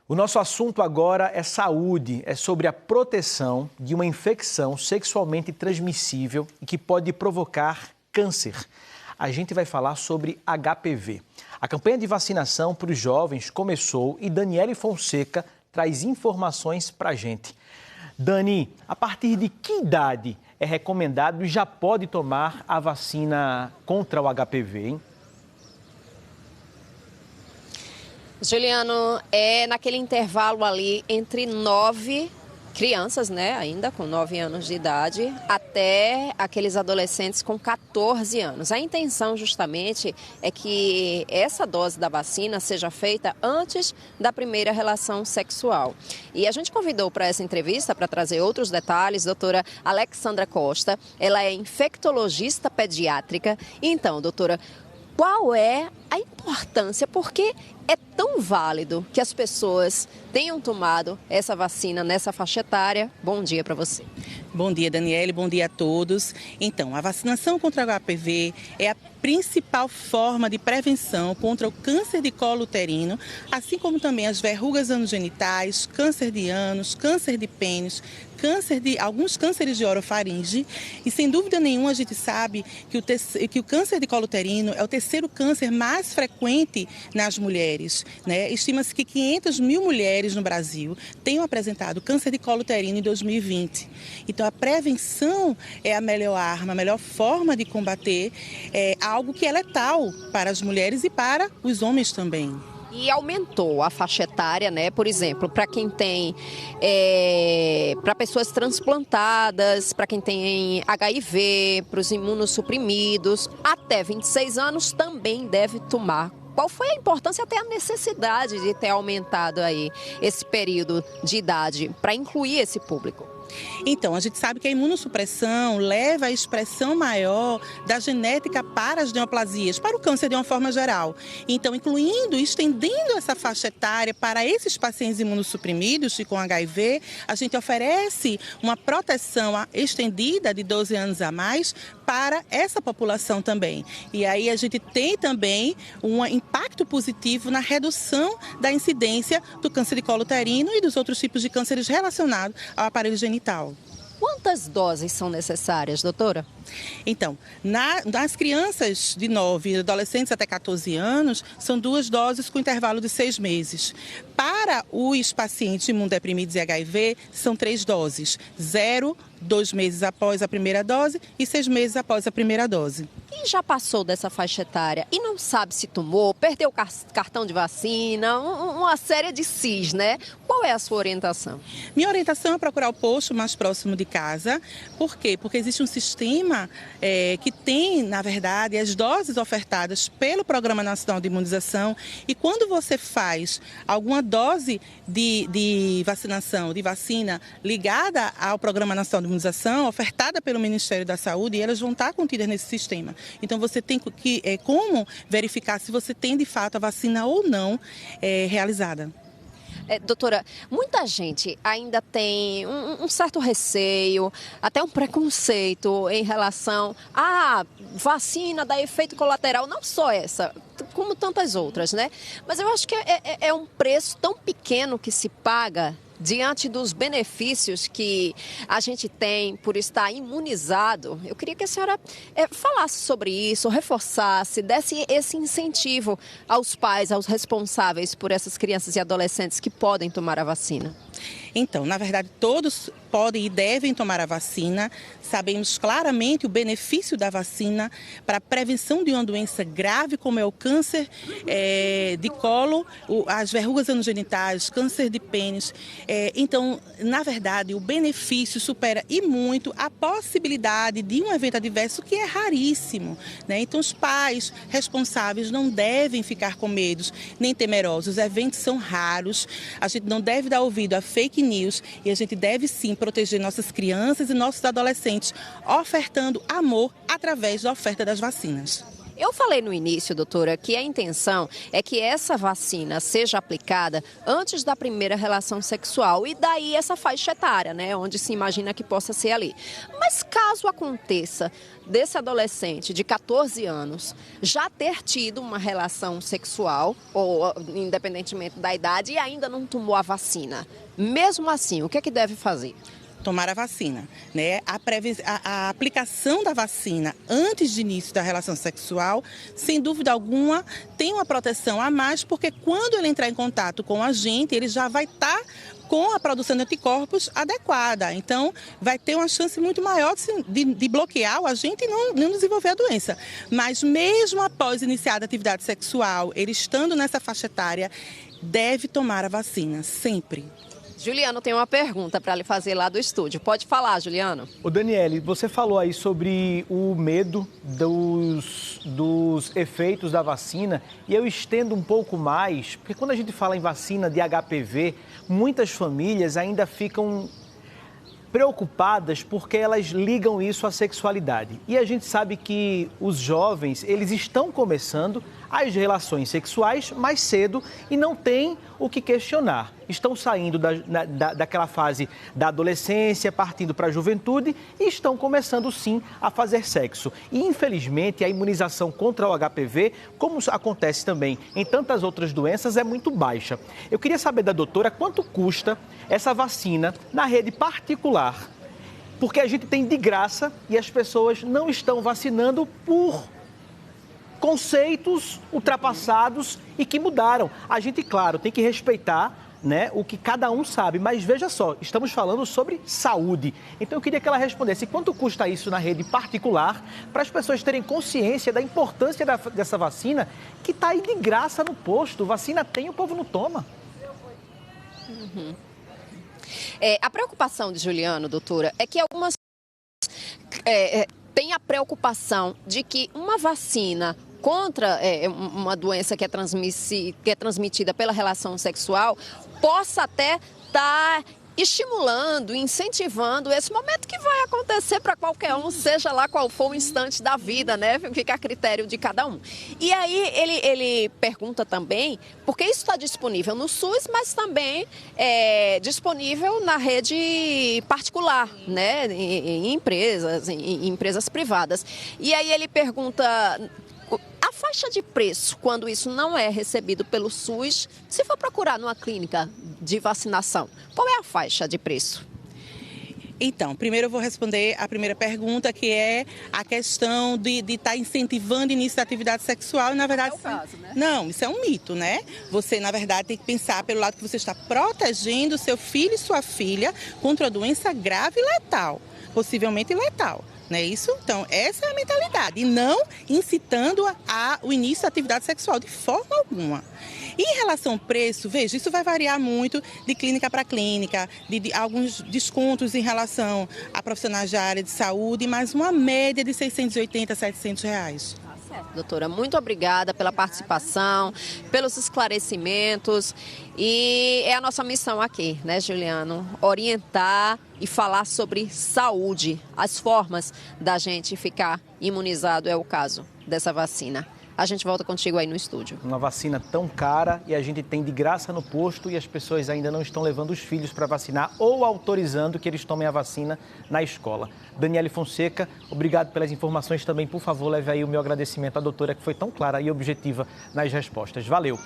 O nosso assunto agora é saúde, é sobre a proteção de uma infecção sexualmente transmissível e que pode provocar câncer. A gente vai falar sobre HPV. A campanha de vacinação para os jovens começou e Daniele Fonseca traz informações para a gente. Dani, a partir de que idade é recomendado e já pode tomar a vacina contra o HPV, hein? Juliano, é naquele intervalo ali entre 9 crianças, né, ainda com 9 anos de idade, até aqueles adolescentes com 14 anos. A intenção justamente é que essa dose da vacina seja feita antes da primeira relação sexual. E a gente convidou para essa entrevista, para trazer outros detalhes, a doutora Alexandra Costa. Ela é infectologista pediátrica. Então, doutora, qual é a importância? Por que é tão válido que as pessoas tenham tomado essa vacina nessa faixa etária? Bom dia para você. Bom dia, Daniele. Bom dia a todos. Então, a vacinação contra o HPV é a principal forma de prevenção contra o câncer de colo uterino, assim como também as verrugas anogenitais, câncer de ânus, câncer de pênis, alguns cânceres de orofaringe. E sem dúvida nenhuma a gente sabe que o câncer de colo uterino é o terceiro câncer mais frequente nas mulheres, né? Estima-se que 500 mil mulheres no Brasil tenham apresentado câncer de colo uterino em 2020. Então a prevenção é a melhor arma, a melhor forma de combater algo que é letal para as mulheres e para os homens também. E aumentou a faixa etária, né? Por exemplo, para quem tem, para pessoas transplantadas, para quem tem HIV, para os imunossuprimidos, até 26 anos também deve tomar. Qual foi a importância, até a necessidade de ter aumentado aí esse período de idade para incluir esse público? Então, a gente sabe que a imunossupressão leva à expressão maior da genética para as neoplasias, para o câncer de uma forma geral. Então, incluindo e estendendo essa faixa etária para esses pacientes imunossuprimidos e com HIV, a gente oferece uma proteção estendida de 12 anos a mais para essa população também. E aí a gente tem também um impacto positivo na redução da incidência do câncer de colo uterino e dos outros tipos de cânceres relacionados ao aparelho genital. Quantas doses são necessárias, doutora? Então, nas crianças de 9 adolescentes até 14 anos, são 2 doses com intervalo de 6 meses. Para os pacientes imunodeprimidos e HIV, são 3 doses. 0, 2 meses após a primeira dose e 6 meses após a primeira dose. Quem já passou dessa faixa etária e não sabe se tomou, perdeu o cartão de vacina, uma série de cis, né? Qual é a sua orientação? Minha orientação é procurar o posto mais próximo de casa. Por quê? Porque existe um sistema que tem, na verdade, as doses ofertadas pelo Programa Nacional de Imunização, e quando você faz alguma dose de vacinação, de vacina ligada ao Programa Nacional de Imunização, ofertada pelo Ministério da Saúde, elas vão estar contidas nesse sistema. Então você tem como verificar se você tem de fato a vacina ou não realizada. Doutora, muita gente ainda tem um certo receio, até um preconceito em relação à vacina, dá efeito colateral, não só essa, como tantas outras, né? Mas eu acho que é um preço tão pequeno que se paga diante dos benefícios que a gente tem por estar imunizado. Eu queria que a senhora falasse sobre isso, reforçasse, desse esse incentivo aos pais, aos responsáveis por essas crianças e adolescentes que podem tomar a vacina. Então, na verdade, todos podem e devem tomar a vacina. Sabemos claramente o benefício da vacina para a prevenção de uma doença grave, como é o câncer de colo, as verrugas anogenitais, câncer de pênis. Então, na verdade, o benefício supera e muito a possibilidade de um evento adverso que é raríssimo, né? Então, os pais responsáveis não devem ficar com medos nem temerosos. Os eventos são raros, a gente não deve dar ouvido a fake news e a gente deve sim proteger nossas crianças e nossos adolescentes, ofertando amor através da oferta das vacinas. Eu falei no início, doutora, que a intenção é que essa vacina seja aplicada antes da primeira relação sexual e daí essa faixa etária, né, onde se imagina que possa ser ali. Mas caso aconteça desse adolescente de 14 anos já ter tido uma relação sexual, ou independentemente da idade, e ainda não tomou a vacina, mesmo assim, o que é que deve fazer? Tomar a vacina, né? A aplicação da vacina antes de início da relação sexual, sem dúvida alguma, tem uma proteção a mais, porque quando ele entrar em contato com a gente, ele já vai estar com a produção de anticorpos adequada. Então, vai ter uma chance muito maior de bloquear o agente e não desenvolver a doença. Mas mesmo após iniciar a atividade sexual, ele estando nessa faixa etária, deve tomar a vacina, sempre. Juliano tem uma pergunta para lhe fazer lá do estúdio. Pode falar, Juliano. Ô Daniele, você falou aí sobre o medo dos efeitos da vacina e eu estendo um pouco mais, porque quando a gente fala em vacina de HPV, muitas famílias ainda ficam preocupadas porque elas ligam isso à sexualidade. E a gente sabe que os jovens, eles estão começando as relações sexuais mais cedo e não tem o que questionar. Estão saindo daquela fase da adolescência, partindo para a juventude e estão começando sim a fazer sexo. E infelizmente a imunização contra o HPV, como acontece também em tantas outras doenças, é muito baixa. Eu queria saber da doutora quanto custa essa vacina na rede particular, porque a gente tem de graça e as pessoas não estão vacinando por conceitos ultrapassados e que mudaram. A gente, claro, tem que respeitar, né, o que cada um sabe, mas veja só, estamos falando sobre saúde. Então eu queria que ela respondesse quanto custa isso na rede particular, para as pessoas terem consciência da importância dessa vacina, que está aí de graça no posto. Vacina tem, o povo não toma. A preocupação de Juliano, doutora, é que algumas têm a preocupação de que uma vacina contra uma doença que é transmitida pela relação sexual possa até estar estimulando, incentivando esse momento que vai acontecer para qualquer um, seja lá qual for o instante da vida, né? Fica a critério de cada um. E aí ele pergunta também, porque isso está disponível no SUS, mas também disponível na rede particular, né? Em empresas privadas. E aí ele pergunta: a faixa de preço, quando isso não é recebido pelo SUS, se for procurar numa clínica de vacinação, qual é a faixa de preço? Então, primeiro eu vou responder a primeira pergunta, que é a questão de estar incentivando o início da atividade sexual. E, na verdade, não é o caso, né? Não, isso é um mito, né? Você, na verdade, tem que pensar pelo lado que você está protegendo seu filho e sua filha contra a doença grave e letal, possivelmente letal. Não é isso? Então, essa é a mentalidade. E não incitando o início da atividade sexual de forma alguma. E em relação ao preço, veja, isso vai variar muito de clínica para clínica, de alguns descontos em relação a profissionais da área de saúde, mas uma média de R$680 a R$700. Doutora, muito obrigada pela participação, pelos esclarecimentos, e é a nossa missão aqui, né, Juliano? Orientar e falar sobre saúde, as formas da gente ficar imunizado, é o caso dessa vacina. A gente volta contigo aí no estúdio. Uma vacina tão cara e a gente tem de graça no posto e as pessoas ainda não estão levando os filhos para vacinar ou autorizando que eles tomem a vacina na escola. Daniele Fonseca, obrigado pelas informações também. Por favor, leve aí o meu agradecimento à doutora, que foi tão clara e objetiva nas respostas. Valeu!